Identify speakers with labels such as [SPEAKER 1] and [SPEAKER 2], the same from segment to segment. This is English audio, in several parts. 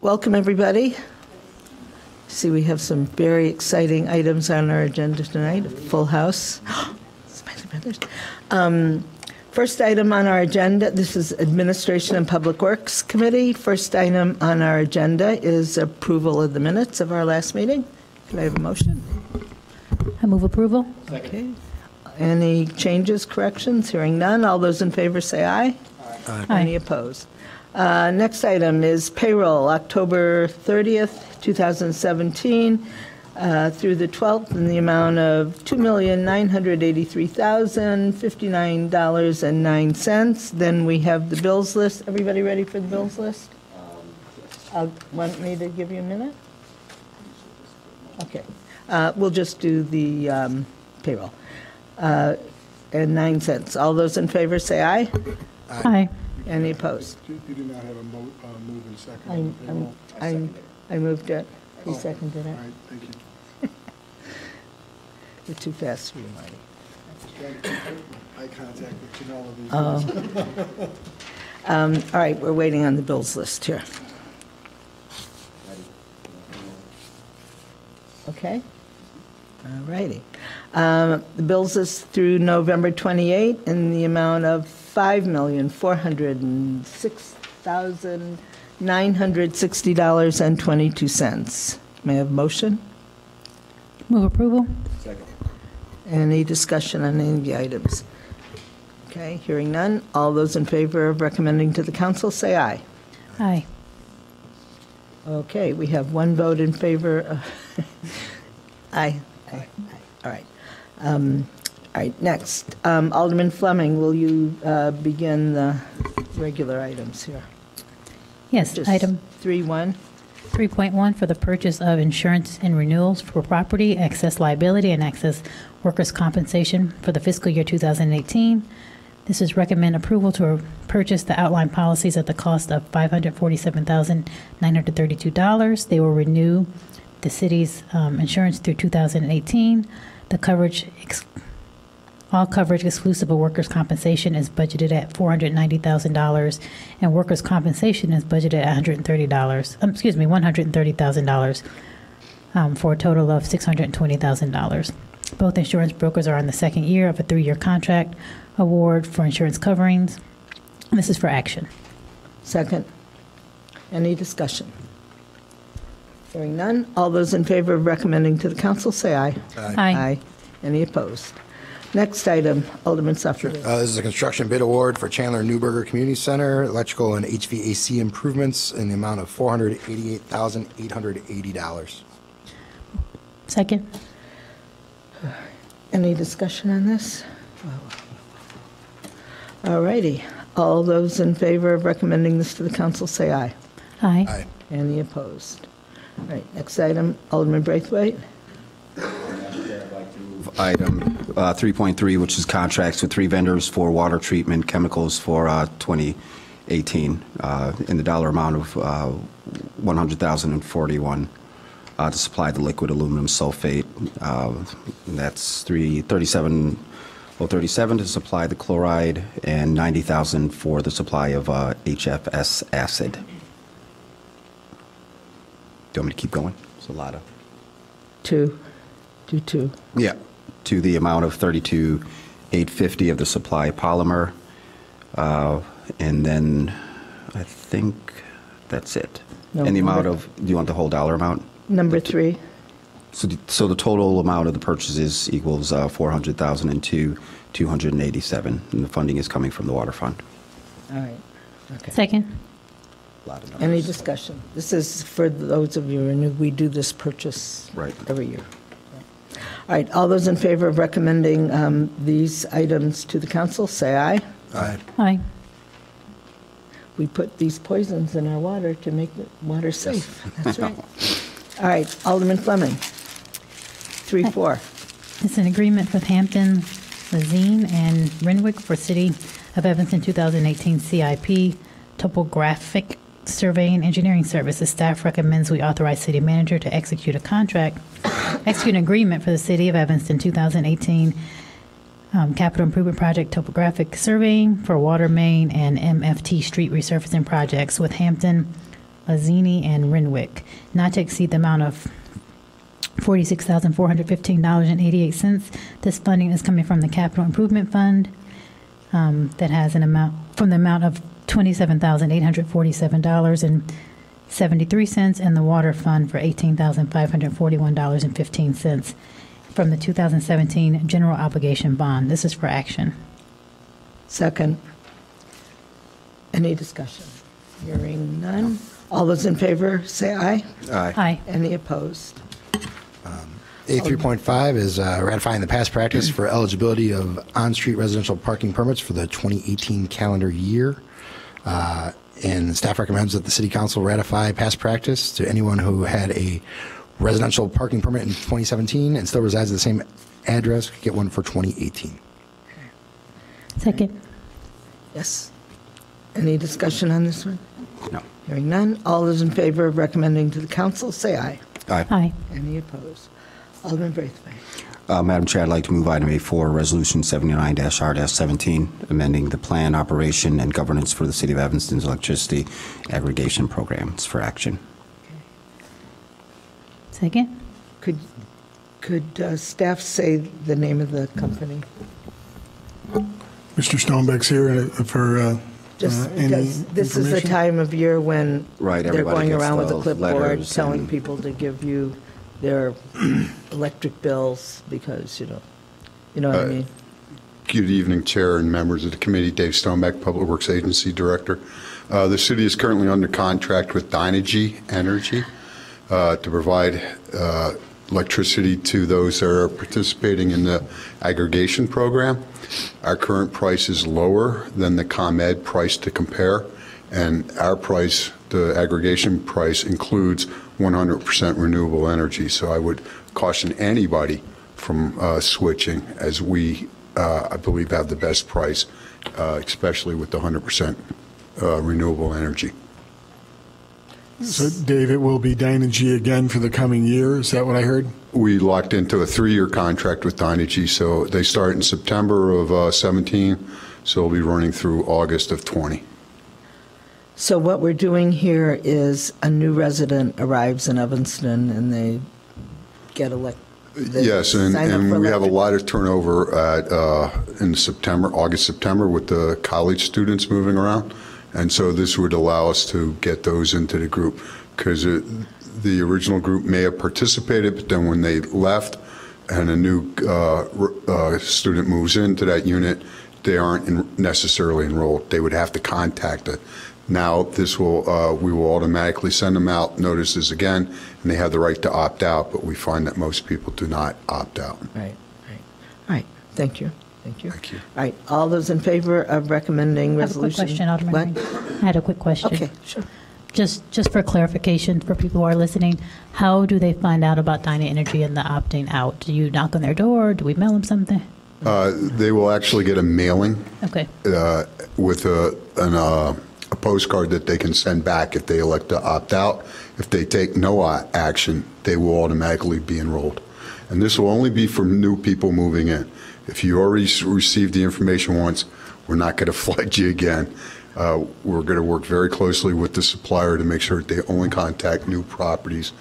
[SPEAKER 1] Welcome, everybody. See, we have some very exciting items on our agenda tonight, a full house. Smiley Brothers. First item on our agenda, this is Administration and Public Works Committee. First item on our agenda is approval of the minutes of our last meeting. Can I have a motion?
[SPEAKER 2] I move approval.
[SPEAKER 1] Okay. Any changes, corrections? Hearing none. All those in favor say aye.
[SPEAKER 2] Aye.
[SPEAKER 1] Any opposed? Next item is payroll, October 30th, 2017 through the 12th in the amount of $2,983,059.09. Then we have the bills list. Everybody ready for the bills list? Want me to give you a minute? Okay. We'll just do the payroll. And 9 cents. All those in favor say aye.
[SPEAKER 2] Aye.
[SPEAKER 1] Any opposed?
[SPEAKER 3] You do not have a move and second on the payroll.
[SPEAKER 1] I moved it. He seconded
[SPEAKER 3] All
[SPEAKER 1] it.
[SPEAKER 3] right, thank you.
[SPEAKER 1] You're too fast for you, Marty.
[SPEAKER 3] Eye contact with Janelle.
[SPEAKER 1] All right, we're waiting on the bills list here. Okay? All righty. The bills list through November 28 in the amount of $5,406,960.22. May I have a motion?
[SPEAKER 2] Move approval.
[SPEAKER 1] Any discussion on any of the items? Okay, hearing none. All those in favor of recommending to the council, say aye.
[SPEAKER 2] Aye.
[SPEAKER 1] Okay, we have one vote in favor of, aye. Aye. All right. All right, next. Alderman Fleming, will you begin the regular items here?
[SPEAKER 2] Yes,
[SPEAKER 1] Just
[SPEAKER 2] item
[SPEAKER 1] 3.1.
[SPEAKER 2] 3.1 for the purchase of insurance and renewals for property, excess liability, and excess workers' compensation for the fiscal year 2018. This is recommend approval to purchase the outline policies at the cost of $547,932. They will renew the city's insurance through 2018. The coverage, all coverage exclusive of workers' compensation is budgeted at $490,000, and workers' compensation is budgeted at $130,000 for a total of $620,000. Both insurance brokers are in the second year of a 3-year contract award for insurance coverings. This is for action.
[SPEAKER 1] Second. Any discussion? Hearing none. All those in favor of recommending to the council, say aye.
[SPEAKER 2] Aye.
[SPEAKER 1] Any opposed? Next item, Alderman Suffolk.
[SPEAKER 4] This is a construction bid award for Chandler Newberger Community Center, electrical and HVAC improvements in the amount of $488,880.
[SPEAKER 2] Second.
[SPEAKER 1] Any discussion on this? All righty. All those in favor of recommending this to the council, say aye.
[SPEAKER 2] Aye.
[SPEAKER 4] Aye.
[SPEAKER 1] Any opposed? All right, next item, Alderman Braithwaite.
[SPEAKER 5] Item 3.3, which is contracts with 3 vendors for water treatment chemicals for 2018 in the dollar amount of $100,041 to supply the liquid aluminum sulfate. That's $37,037 to supply the chloride and $90,000 for the supply of HFS acid. Do you want me to keep going? It's a lot of...
[SPEAKER 1] Do two.
[SPEAKER 5] Yeah, to the amount of $32,850 of the supply polymer. And then I think that's it.
[SPEAKER 1] No,
[SPEAKER 5] and the amount
[SPEAKER 1] number-
[SPEAKER 5] of, do you want the whole dollar amount?
[SPEAKER 1] Number 3.
[SPEAKER 5] So the total amount of the purchases equals $400,002,287, and the funding is coming from the water fund.
[SPEAKER 1] All right. Okay.
[SPEAKER 2] Second.
[SPEAKER 5] A lot of
[SPEAKER 1] Any
[SPEAKER 5] numbers.
[SPEAKER 1] discussion? This is for those of you who are new. We do this purchase
[SPEAKER 5] Right.
[SPEAKER 1] every year. All right, all those in favor of recommending these items to the council, say aye.
[SPEAKER 4] Aye.
[SPEAKER 2] Aye.
[SPEAKER 1] We put these poisons in our water to make the water safe. That's right. All right, Alderman Fleming. 3.4.
[SPEAKER 2] It's an agreement with Hampton, Lezine, and Renwick for City of Evanston 2018 CIP topographic surveying engineering services. Staff recommends we authorize city manager to execute an agreement for the City of Evanston 2018 capital improvement project topographic surveying for water main and MFT street resurfacing projects with Hampton, Azini and Renwick, not to exceed the amount of $46,415.88. This funding is coming from the Capital Improvement Fund that has an amount from the amount of $27,847.73 and the Water Fund for $18,541.15 from the 2017 General Obligation Bond. This is for action.
[SPEAKER 1] Second. Any discussion? Hearing none. All those in favor, say aye.
[SPEAKER 2] Aye.
[SPEAKER 1] Any opposed?
[SPEAKER 4] A3.5 is ratifying the past practice for eligibility of on-street residential parking permits for the 2018 calendar year. And staff recommends that the City Council ratify past practice to anyone who had a residential parking permit in 2017 and still resides at the same address, could get one for 2018.
[SPEAKER 2] Second.
[SPEAKER 1] Yes. Any discussion on this one?
[SPEAKER 5] No.
[SPEAKER 1] Hearing none. All those in favor of recommending to the council, say aye.
[SPEAKER 5] Aye.
[SPEAKER 2] Aye.
[SPEAKER 1] Any opposed? Alderman Braithwaite.
[SPEAKER 5] Madam Chair, I'd like to move item A4, Resolution 79-R-17, amending the plan, operation, and governance for the City of Evanston's electricity aggregation program. It's for action.
[SPEAKER 2] Second.
[SPEAKER 1] Could staff say the name of the company?
[SPEAKER 3] Mr. Stonebeck's here for
[SPEAKER 1] Just
[SPEAKER 3] any
[SPEAKER 1] because this is the
[SPEAKER 3] information?
[SPEAKER 1] time of year when
[SPEAKER 5] Right,
[SPEAKER 1] they're
[SPEAKER 5] everybody
[SPEAKER 1] going
[SPEAKER 5] gets
[SPEAKER 1] around with a
[SPEAKER 5] the
[SPEAKER 1] clipboard
[SPEAKER 5] letters
[SPEAKER 1] telling
[SPEAKER 5] and-
[SPEAKER 1] people to give you their electric bills because, you know what I mean?
[SPEAKER 6] Good evening, Chair and members of the committee. Dave Stonebeck, Public Works Agency Director. The city is currently under contract with Dynegy Energy to provide electricity to those that are participating in the aggregation program. Our current price is lower than the ComEd price to compare, and our price, the aggregation price, includes 100% renewable energy. So I would caution anybody from switching, as we, I believe, have the best price, especially with the 100% renewable energy.
[SPEAKER 3] So, Dave, it will be Dynegy again for the coming year. Is that what I heard?
[SPEAKER 6] We locked into a 3-year contract with Dynegy, so they start in September of 17, so it'll be running through August of 20.
[SPEAKER 1] So what we're doing here is a new resident arrives in Evanston and they get
[SPEAKER 6] Yes, and we have a lot of turnover in August, September, with the college students moving around. And so this would allow us to get those into the group, because the original group may have participated, but then when they left and a new student moves into that unit, they aren't necessarily enrolled. They would have to contact it. Now this will, we will automatically send them out notices again, and they have the right to opt out, but we find that most people do not opt out.
[SPEAKER 1] Right. All right, thank you. Thank you.
[SPEAKER 6] Thank you.
[SPEAKER 1] All right, all those in favor of recommending
[SPEAKER 2] I have a quick
[SPEAKER 1] resolution?
[SPEAKER 2] question, Alderman
[SPEAKER 1] What?
[SPEAKER 2] Green. I had a quick question.
[SPEAKER 1] Okay, sure.
[SPEAKER 2] Just for clarification for people who are listening, how do they find out about Dyna Energy and the opting out? Do you knock on their door? Do we mail them something?
[SPEAKER 6] They will actually get a mailing
[SPEAKER 2] Okay.
[SPEAKER 6] with a postcard that they can send back if they elect to opt out. If they take no action, they will automatically be enrolled. And this will only be for new people moving in. If you already received the information once, we're not going to flood you again. We're going to work very closely with the supplier to make sure that they only contact new properties,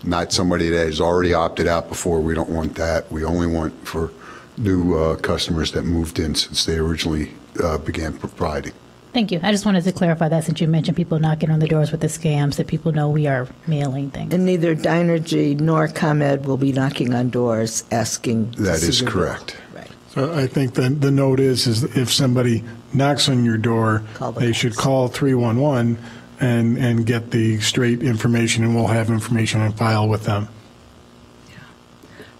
[SPEAKER 6] not somebody that has already opted out before. We don't want that. We only want for new customers that moved in since they originally began providing.
[SPEAKER 2] Thank you. I just wanted to clarify that since you mentioned people knocking on the doors with the scams, that people know we are mailing things.
[SPEAKER 1] And neither Dynegy nor ComEd will be knocking on doors asking. to
[SPEAKER 6] That
[SPEAKER 1] see
[SPEAKER 6] is
[SPEAKER 1] your bill.
[SPEAKER 6] correct.
[SPEAKER 1] Right.
[SPEAKER 3] So I think the note is if somebody knocks on your door,
[SPEAKER 1] Call the
[SPEAKER 3] they
[SPEAKER 1] cops.
[SPEAKER 3] should call 311 and get the straight information, and we'll have information on file with them.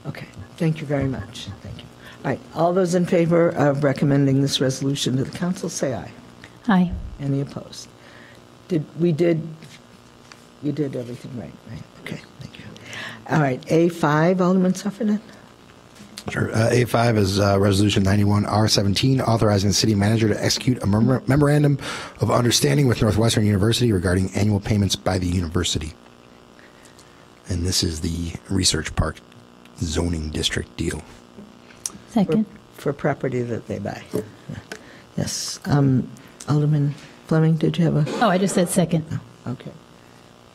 [SPEAKER 1] Okay, thank you very much. Thank you. All right, all those in favor of recommending this resolution to the council, say aye.
[SPEAKER 2] Aye.
[SPEAKER 1] Any opposed? We did everything right? Okay, thank you. All right, A5, Alderman Sufferman?
[SPEAKER 4] Sure. A5 is Resolution 91-R-17, authorizing the city manager to execute a memorandum of understanding with Northwestern University regarding annual payments by the university. And this is the Research Park zoning district deal.
[SPEAKER 2] Second.
[SPEAKER 1] For property that they buy. Yes. Alderman Fleming, did you have a?
[SPEAKER 2] Oh, I just said second.
[SPEAKER 1] Okay.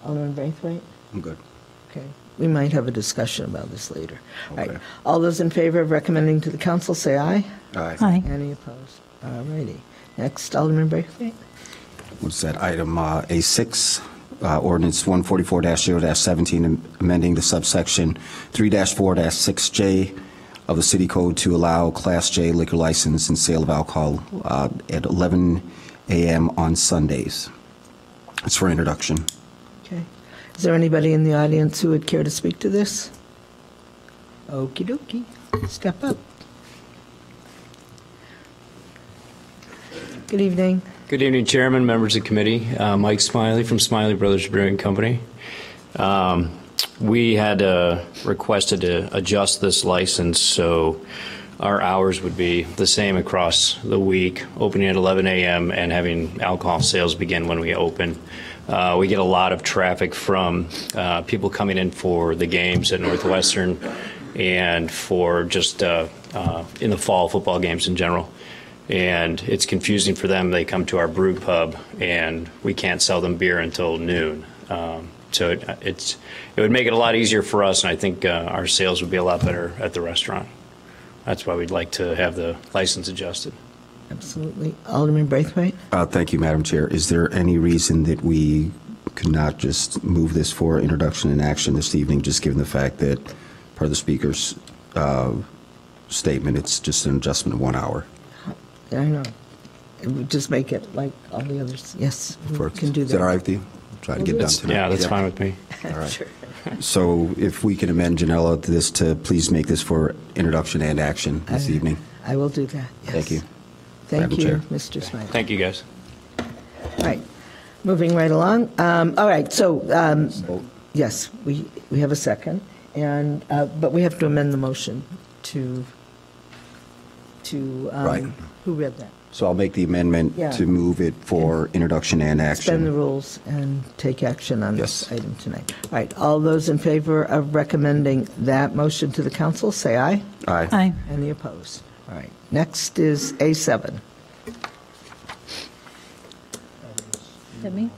[SPEAKER 1] Alderman Braithwaite?
[SPEAKER 5] I'm good.
[SPEAKER 1] Okay. We might have a discussion about this later. All right.
[SPEAKER 5] Okay.
[SPEAKER 1] All those in favor of recommending to the council, say aye.
[SPEAKER 2] Aye.
[SPEAKER 1] Any opposed? All righty. Next, Alderman Braithwaite.
[SPEAKER 5] What's that, item A6, ordinance 144-0-17, amending the subsection 3-4-6J of the city code to allow Class J liquor license and sale of alcohol at 11 a.m. on Sundays. It's for introduction.
[SPEAKER 1] Okay. Is there anybody in the audience who would care to speak to this? Okie dokie. Step up. Good evening.
[SPEAKER 7] Good evening, Chairman, members of the committee. Mike Smiley from Smiley Brothers Brewing Company. We had requested to adjust this license so our hours would be the same across the week, opening at 11 a.m. and having alcohol sales begin when we open. We get a lot of traffic from people coming in for the games at Northwestern and for just in the fall football games in general. And it's confusing for them. They come to our brew pub and we can't sell them beer until noon. So it would make it a lot easier for us, and I think our sales would be a lot better at the restaurant. That's why we'd like to have the license adjusted.
[SPEAKER 1] Absolutely. Alderman Braithwaite?
[SPEAKER 5] Thank you, Madam Chair. Is there any reason that we could not just move this for introduction and action this evening, just given the fact that, per the speaker's statement, it's just an adjustment of 1 hour?
[SPEAKER 1] I know. It would just make it like all the others. Yes, we can do that.
[SPEAKER 5] Is that all right with you? Try to get done tonight.
[SPEAKER 7] Yeah, that's fine with me.
[SPEAKER 5] All right.
[SPEAKER 1] Sure.
[SPEAKER 5] So if we can amend, Janella, this to please make this for introduction and action this evening.
[SPEAKER 1] I will do that, yes.
[SPEAKER 5] Thank you.
[SPEAKER 1] Thank
[SPEAKER 5] Madam
[SPEAKER 1] you,
[SPEAKER 5] Chair.
[SPEAKER 1] Mr. Smiley.
[SPEAKER 7] Thank you, guys.
[SPEAKER 1] All right, moving right along. All right, so, yes, we have a second, and, but we have to amend the motion to,
[SPEAKER 5] Right.
[SPEAKER 1] who read that?
[SPEAKER 5] So I'll make the amendment
[SPEAKER 1] Yeah.
[SPEAKER 5] to move it for introduction and
[SPEAKER 1] Suspend the
[SPEAKER 5] action.
[SPEAKER 1] rules and take action on this
[SPEAKER 5] Yes.
[SPEAKER 1] item tonight. All right, all those in favor of recommending that motion to the council, say aye.
[SPEAKER 5] Aye.
[SPEAKER 2] Aye.
[SPEAKER 1] Any opposed? All right, next is A7.
[SPEAKER 2] Is that me?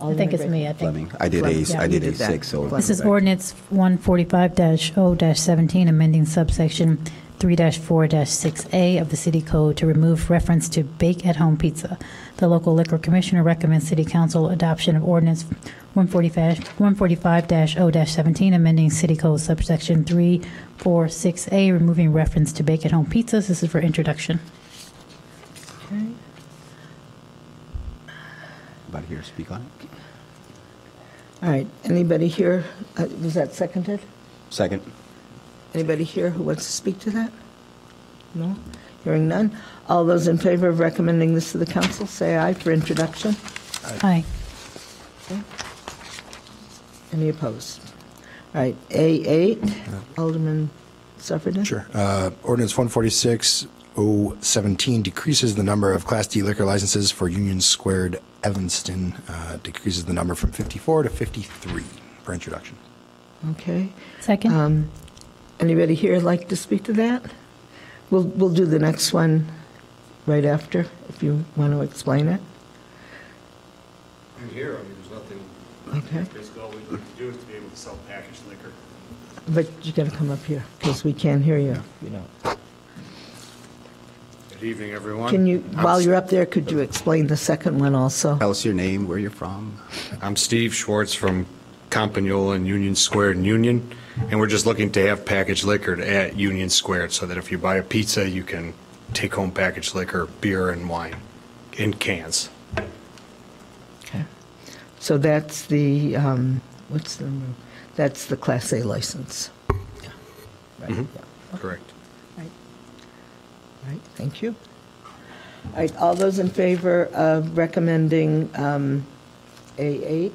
[SPEAKER 2] I think it's me, I think.
[SPEAKER 5] Fleming. I did
[SPEAKER 1] Fleming.
[SPEAKER 2] Yeah,
[SPEAKER 5] I
[SPEAKER 1] you
[SPEAKER 5] did
[SPEAKER 1] did that.
[SPEAKER 5] A6, so.
[SPEAKER 2] This is ordinance 145-0-17, amending subsection 3-4-6A of the city code to remove reference to bake-at-home pizza. The local liquor commissioner recommends city council adoption of ordinance 145-0-17, amending city code subsection 346A, removing reference to bake-at-home pizzas. This is for introduction.
[SPEAKER 1] Okay.
[SPEAKER 5] About here, speak on it.
[SPEAKER 1] All right, anybody here, was that seconded?
[SPEAKER 5] Second.
[SPEAKER 1] Anybody here who wants to speak to that? No? Hearing none. All those in favor of recommending this to the council, say aye for introduction.
[SPEAKER 2] Aye.
[SPEAKER 1] Any opposed? All right, A8, Alderman Suffredin?
[SPEAKER 4] Sure. Ordinance 146-017 decreases the number of Class D liquor licenses for Union Squared Evanston, decreases the number from 54 to 53 for introduction.
[SPEAKER 1] Okay.
[SPEAKER 2] Second?
[SPEAKER 1] Anybody here like to speak to that? We'll do the next one right after, if you want to explain it.
[SPEAKER 8] I'm here, I mean, there's nothing,
[SPEAKER 1] Okay.
[SPEAKER 8] basically all we'd like to do is to be able to sell packaged liquor.
[SPEAKER 1] But you got to come up here, because we can't hear you.
[SPEAKER 8] Good evening, everyone.
[SPEAKER 1] Can you, while you're up there, could you explain the second one also?
[SPEAKER 5] Tell us your name, where you're from.
[SPEAKER 8] I'm Steve Schwartz from Campagnola and Union Square and Union, and we're just looking to have packaged liquor at Union Square so that if you buy a pizza, you can take home packaged liquor, beer and wine in cans.
[SPEAKER 1] Okay. So that's the, what's the, that's the Class A license. Yeah. Right, yeah.
[SPEAKER 8] Correct.
[SPEAKER 1] Right, thank you. All right, all those in favor of recommending A8,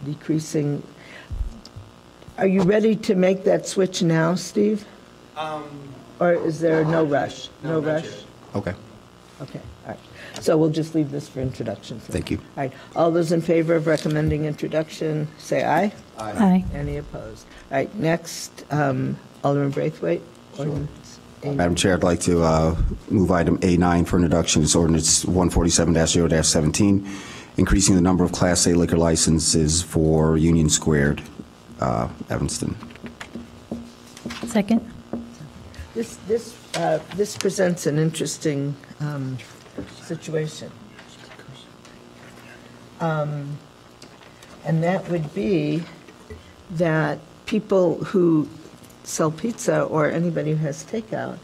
[SPEAKER 1] decreasing, are you ready to make that switch now, Steve? Or is there no rush? No rush?
[SPEAKER 5] Okay.
[SPEAKER 1] Okay, all right. So we'll just leave this for introduction.
[SPEAKER 5] Thank you.
[SPEAKER 1] All right, all those in favor of recommending introduction, say aye.
[SPEAKER 2] Aye.
[SPEAKER 1] Any opposed? All right, next, Alderman Braithwaite. Ordinance A9.
[SPEAKER 5] Madam Chair, I'd like to move item A9 for introduction. It's ordinance 147-0-17, increasing the number of Class A liquor licenses for Union Squared, Evanston.
[SPEAKER 2] Second.
[SPEAKER 1] This presents an interesting situation. And that would be that people who sell pizza or anybody who has takeout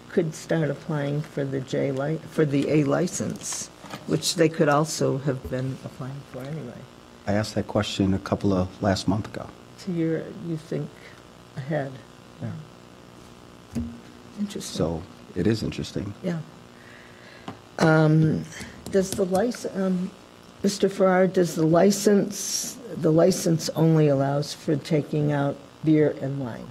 [SPEAKER 1] could start applying for the A license, which they could also have been applying for anyway.
[SPEAKER 5] I asked that question a couple of last month ago.
[SPEAKER 1] So you think ahead.
[SPEAKER 5] Yeah.
[SPEAKER 1] Interesting.
[SPEAKER 5] So it is interesting.
[SPEAKER 1] Yeah. Does the license, Mr. Farrar, does the license only allows for taking out beer and wine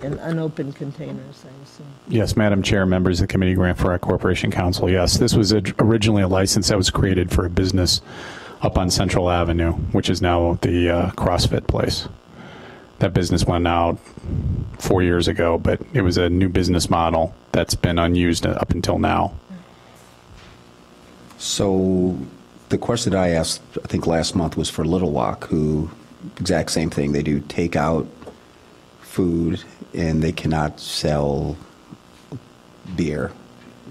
[SPEAKER 1] in unopened containers, I assume?
[SPEAKER 9] Yes, Madam Chair, members of the committee, Grant Farrar Corporation Council. Yes, this was originally a license that was created for a business up on Central Avenue, which is now the CrossFit place. That business went out 4 years ago, but it was a new business model that's been unused up until now.
[SPEAKER 5] So the question that I asked, I think last month, was for Little Walk, who, exact same thing. They do takeout food, and they cannot sell beer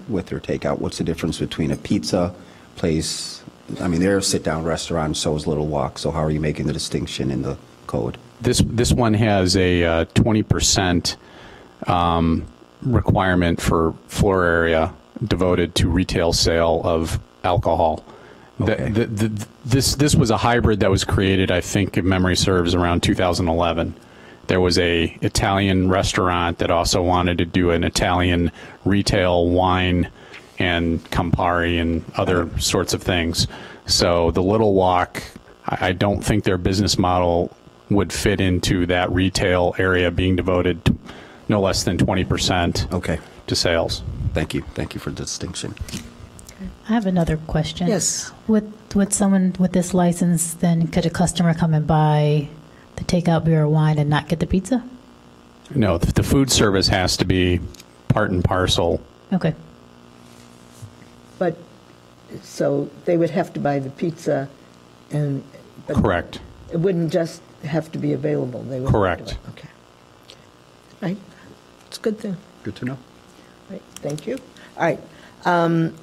[SPEAKER 5] with their takeout. What's the difference between a pizza place? I mean, they're a sit-down restaurant, so is Little Walk. So how are you making the distinction in the code?
[SPEAKER 9] This one has a 20% requirement for floor area devoted to retail sale of alcohol.
[SPEAKER 5] Okay.
[SPEAKER 9] This was a hybrid that was created, I think, if memory serves, around 2011. There was a Italian restaurant that also wanted to do an Italian retail wine and Campari and other sorts of things. So the Little Walk, I don't think their business model would fit into that retail area being devoted to no less than 20%
[SPEAKER 5] Okay.
[SPEAKER 9] to sales.
[SPEAKER 5] Thank you. Thank you for the distinction.
[SPEAKER 2] I have another question.
[SPEAKER 1] Yes.
[SPEAKER 2] Would someone with this license, then could a customer come and buy the takeout beer or wine and not get the pizza?
[SPEAKER 9] No, the food service has to be part and parcel.
[SPEAKER 2] Okay.
[SPEAKER 1] But, so they would have to buy the pizza but
[SPEAKER 9] Correct.
[SPEAKER 1] it wouldn't just have to be available. They would have to
[SPEAKER 9] Correct.
[SPEAKER 1] do it. Okay. Right. It's a good thing.
[SPEAKER 5] Good to know.
[SPEAKER 1] Right. Thank you. All right.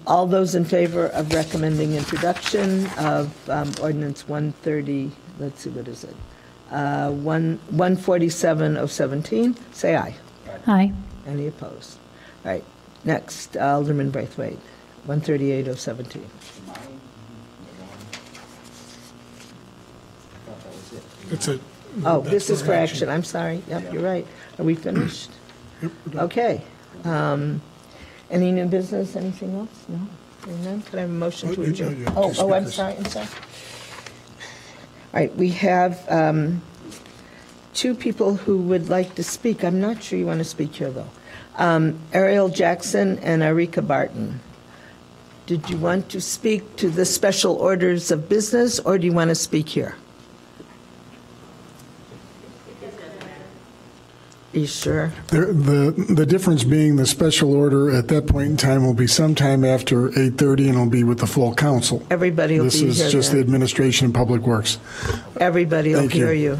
[SPEAKER 1] All those in favor of recommending introduction of ordinance 130, let's see, what is it? 147-017, say aye.
[SPEAKER 2] Aye.
[SPEAKER 1] Any opposed? All right. Next, Alderman Braithwaite, 138-017.
[SPEAKER 3] It's a,
[SPEAKER 1] Oh, this is for action. I'm sorry. Yep, you're right. Are we finished? Okay. Any new business, anything else? No? Hearing none? Could I have a motion to adjourn?
[SPEAKER 3] yeah,
[SPEAKER 1] Oh,
[SPEAKER 3] two
[SPEAKER 1] I'm
[SPEAKER 3] speakers.
[SPEAKER 1] sorry. All right, we have two people who would like to speak. I'm not sure you want to speak here, though. Ariel Jackson and Arika Barton. Did you want to speak to the special orders of business, or do you want to speak here? Are you sure?
[SPEAKER 3] the difference being the special order at that point in time will be sometime after 8:30 and it'll be with the full council.
[SPEAKER 1] Everybody will
[SPEAKER 3] This
[SPEAKER 1] be
[SPEAKER 3] is
[SPEAKER 1] here
[SPEAKER 3] just the
[SPEAKER 1] then.
[SPEAKER 3] administration and public works.
[SPEAKER 1] Everybody will
[SPEAKER 3] Thank you.
[SPEAKER 1] hear you.